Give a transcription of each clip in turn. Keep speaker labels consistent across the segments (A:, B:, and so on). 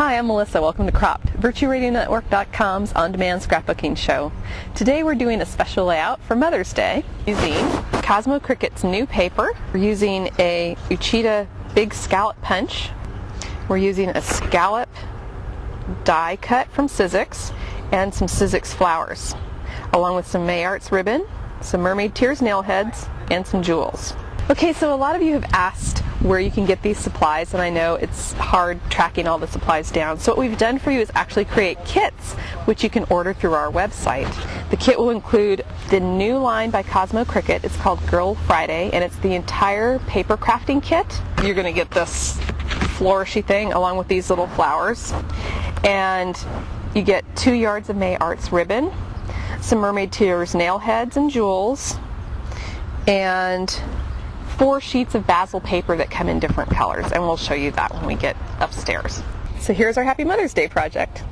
A: Hi, I'm Melissa. Welcome to Cropped, VirtueRadioNetwork.com's on-demand scrapbooking show. Today we're doing a special layout for Mother's Day using Cosmo Cricut's new paper. We're using a Uchida Big Scallop Punch. We're using a scallop die cut from Sizzix and some Sizzix flowers, along with some May Arts ribbon, some Mermaid Tears nail heads, and some jewels. Okay, so a lot of you have asked where you can get these supplies, and I know it's hard tracking all the supplies down. So what we've done for you is actually create kits, which you can order through our website. The kit will include the new line by Cosmo Cricut. It's called Girl Friday, and it's the entire paper crafting kit. You're going to get this flourishy thing along with these little flowers, and you get 2 yards of May Arts ribbon, some Mermaid Tears nail heads and jewels, and 4 sheets of basil paper that come in different colors, and we'll show you that when we get upstairs. So here's our Happy Mother's Day project.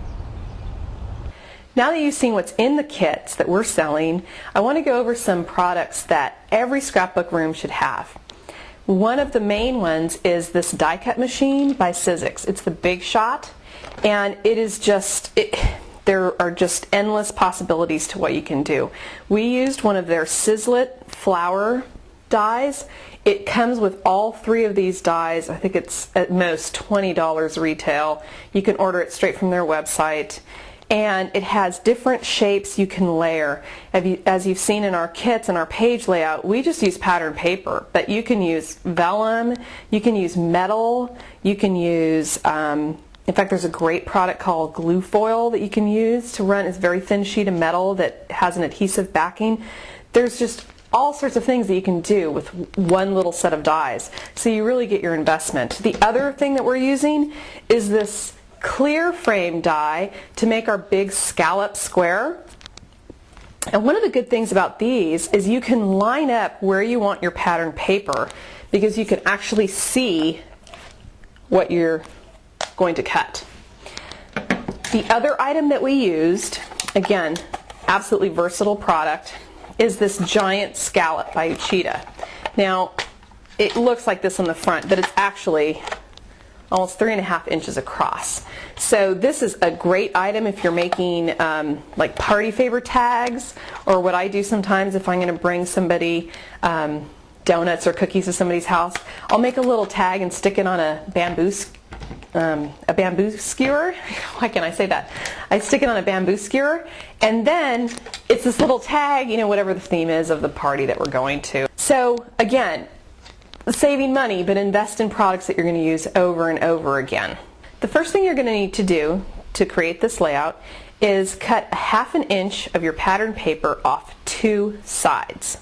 A: Now that you've seen what's in the kits that we're selling, I want to go over some products that every scrapbook room should have. One of the main ones is this die cut machine by Sizzix. It's the Big Shot, and it is just, there are just endless possibilities to what you can do. We used one of their Sizzlet flower dies. It comes with all 3 of these dies. I think it's at most $20 retail. You can order it straight from their website, and it has different shapes you can layer. As you've seen in our kits and our page layout, we just use pattern paper, but you can use vellum, you can use metal, you can use in fact, there's a great product called glue foil that you can use to run. It's a very thin sheet of metal that has an adhesive backing. There's just all sorts of things that you can do with one little set of dies, so you really get your investment. The other thing that we're using is this clear frame die to make our big scallop square. And one of the good things about these is you can line up where you want your pattern paper, because you can actually see what you're going to cut. The other item that we used, again, absolutely versatile product, is this giant scallop by Uchida. Now, it looks like this on the front, but it's actually almost 3.5 inches across. So this is a great item if you're making like party favor tags, or what I do sometimes if I'm going to bring somebody donuts or cookies to somebody's house. I'll make a little tag and stick it on a bamboo skewer. Why can't I say that? I stick it on a bamboo skewer, and then it's this little tag, you know, whatever the theme is of the party that we're going to. So again, saving money, but invest in products that you're going to use over and over again. The first thing you're going to need to do to create this layout is cut 1/2 inch of your pattern paper off 2 sides.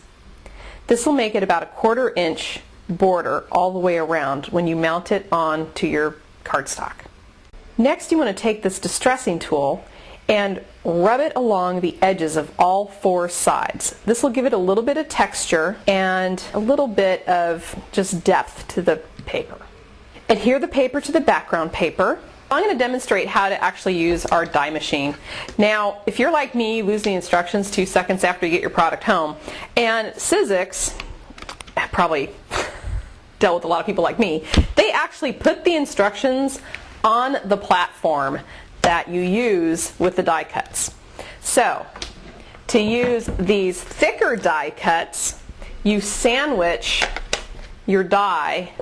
A: This will make it about 1/4 inch border all the way around when you mount it onto your cardstock. Next, you want to take this distressing tool and rub it along the edges of all 4 sides. This will give it a little bit of texture and a little bit of just depth to the paper. Adhere the paper to the background paper. I'm going to demonstrate how to actually use our die machine. Now, if you're like me, you lose the instructions 2 seconds after you get your product home. And Sizzix, probably dealt with a lot of people like me, they actually put the instructions on the platform that you use with the die cuts. So, to use these thicker die cuts, you sandwich your die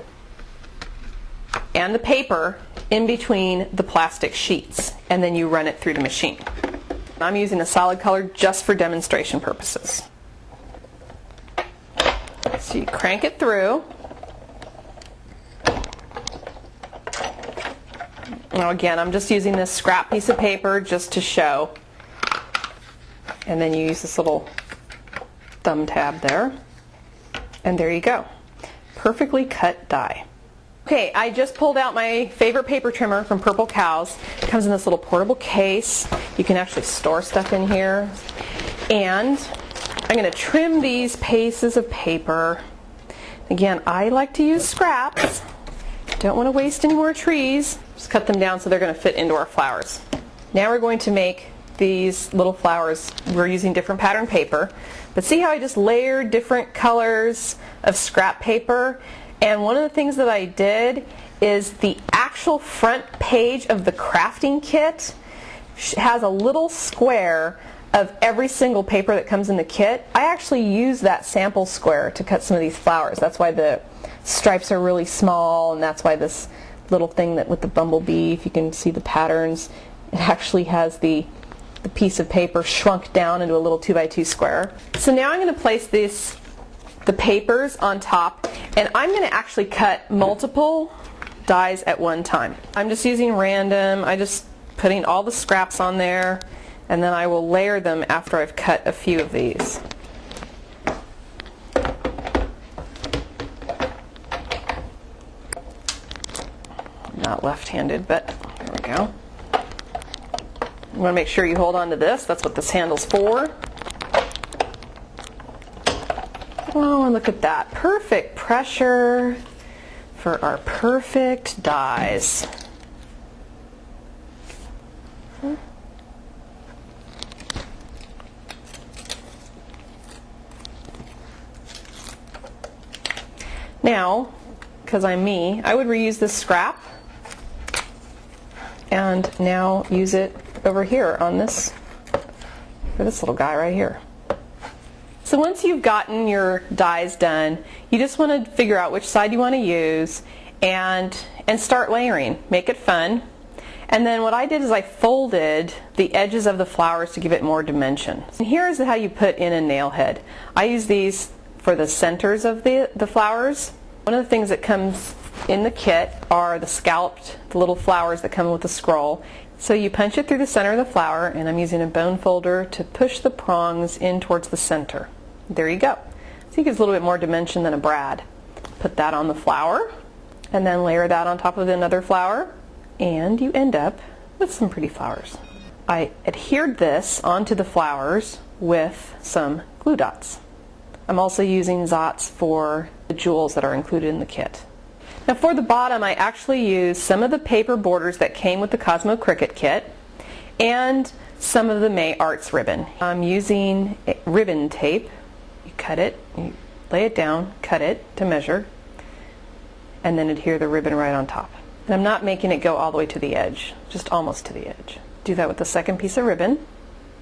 A: and the paper in between the plastic sheets, and then you run it through the machine. I'm using a solid color just for demonstration purposes. So you crank it through. Now again, I'm just using this scrap piece of paper just to show. And then you use this little thumb tab there. And there you go. Perfectly cut die. Okay, I just pulled out my favorite paper trimmer from Purple Cows. It comes in this little portable case. You can actually store stuff in here. And I'm going to trim these pieces of paper. Again, I like to use scraps. Don't want to waste any more trees. Just cut them down so they're going to fit into our flowers. Now we're going to make these little flowers. We're using different pattern paper. But see how I just layered different colors of scrap paper? And one of the things that I did is the actual front page of the crafting kit has a little square of every single paper that comes in the kit. I actually use that sample square to cut some of these flowers. That's why the stripes are really small, and that's why this little thing that with the bumblebee, if you can see the patterns, it actually has the piece of paper shrunk down into a little 2x2 square. So now I'm going to place the papers on top, and I'm going to actually cut multiple dies at one time. I'm just using random. I just putting all the scraps on there, and then I will layer them after I've cut a few of these. Not left-handed, but there we go. You want to make sure you hold on to this. That's what this handle's for. Oh, and look at that. Perfect pressure for our perfect dies. Now, because I'm me, I would reuse this scrap and now use it over here on this, for this little guy right here. So once you've gotten your dies done, you just want to figure out which side you want to use and start layering. Make it fun. And then what I did is I folded the edges of the flowers to give it more dimension. And here's how you put in a nail head. I use these for the centers of the flowers. One of the things that comes in the kit are the little flowers that come with the scroll. So you punch it through the center of the flower, and I'm using a bone folder to push the prongs in towards the center. There you go. So it gives a little bit more dimension than a brad. Put that on the flower, and then layer that on top of another flower, and you end up with some pretty flowers. I adhered this onto the flowers with some glue dots. I'm also using Zots for the jewels that are included in the kit. Now for the bottom, I actually used some of the paper borders that came with the Cosmo Cricut kit and some of the May Arts ribbon. I'm using ribbon tape. You cut it, you lay it down, cut it to measure, and then adhere the ribbon right on top. And I'm not making it go all the way to the edge, just almost to the edge. Do that with the second piece of ribbon.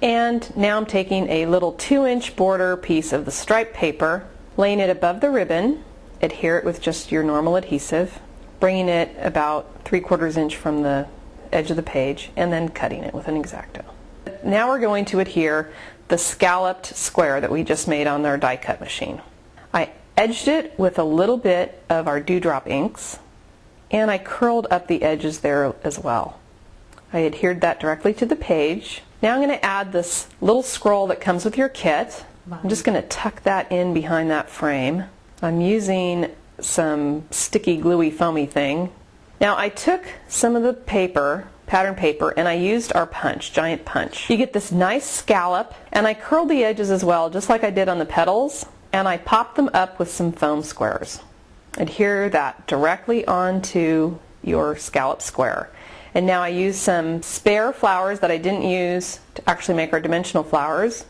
A: And now I'm taking a little 2-inch border piece of the striped paper, laying it above the ribbon, adhere it with just your normal adhesive, bringing it about 3/4 inch from the edge of the page, and then cutting it with an X-Acto. Now we're going to adhere the scalloped square that we just made on our die cut machine. I edged it with a little bit of our Dewdrop inks, and I curled up the edges there as well. I adhered that directly to the page. Now I'm going to add this little scroll that comes with your kit. I'm just going to tuck that in behind that frame. I'm using some sticky, gluey, foamy thing. Now I took some of the paper, pattern paper, and I used our punch, giant punch. You get this nice scallop, and I curled the edges as well, just like I did on the petals, and I popped them up with some foam squares. Adhere that directly onto your scallop square. And now I use some spare flowers that I didn't use to actually make our dimensional flowers,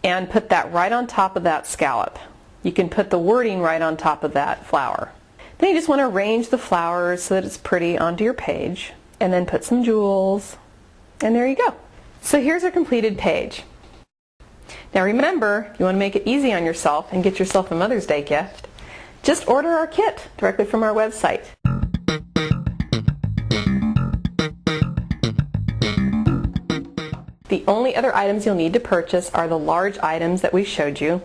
A: and put that right on top of that scallop. You can put the wording right on top of that flower. Then you just want to arrange the flowers so that it's pretty onto your page, and then put some jewels, and there you go. So here's our completed page. Now remember, you want to make it easy on yourself and get yourself a Mother's Day gift. Just order our kit directly from our website. The only other items you'll need to purchase are the large items that we showed you.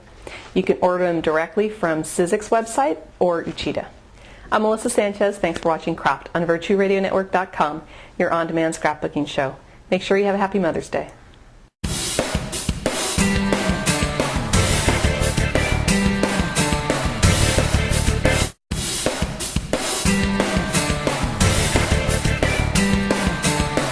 A: You can order them directly from Sizek's website or Uchida. I'm Melissa Sanchez. Thanks for watching Cropped on VirtueRadioNetwork.com, your on-demand scrapbooking show. Make sure you have a happy Mother's Day.